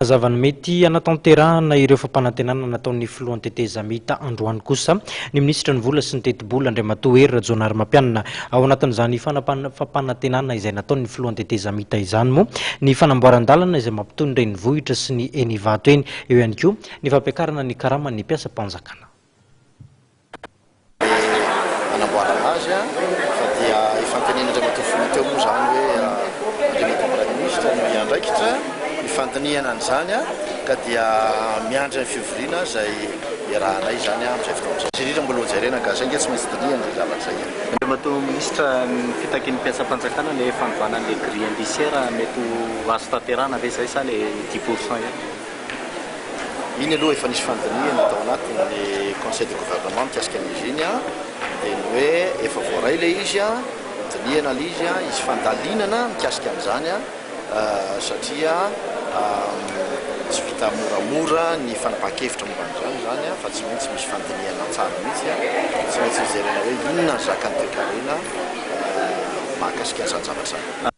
Zavany mety anatanterahana ireo fampanantenana nataon'ny filohan'ny tetezamita androany kosa ny ministra ny vola sy ny tetibola Andriamatoa Hery Rajaonary Mapianina ao anatin'izany fampanantenana izay nataon'ny filohan'ny tetezamita izany moa ny fanamboaran-dalana izay mampitony ireny vohitra sy ny enivato eny eo ihany koa ny fampiakarana ny karaman'ny mpiasa mpanjakana. Anamboarana azy fa dia ifantenena Andriamatoa Filoha teo moa zany hoe Andriamatoa Prime Ministre miandraikitra ifantaniana an'izany ka dia miandry ny fivoriana izay iarahanay zany amin'izay fotoana izay. Indrindra mbola jerena ka saingy tsy maintsy dinihana zavatra izay. Andriamatoa Ministra fitaky ny mpiasa mpanjakana le fanovana le grille indiciaire mety azo tanterahana ve zay sa le 10% ihany? Iny aloha efa nisy fandinihana tao anatin'ny conseil de gouvernement mikasika an'izy iny dia ny hoe efa voaray le izy dinihana le izy fandalinana mikasika an'izany satria tsy vita moramora ny fanapahan-kevitra momban'izany zany fa tsy maintsy misy fandinihana tsara mihitsy tsy maintsy jerena hoe inona ny zakany toekarena mahakasika an'izany zavatra.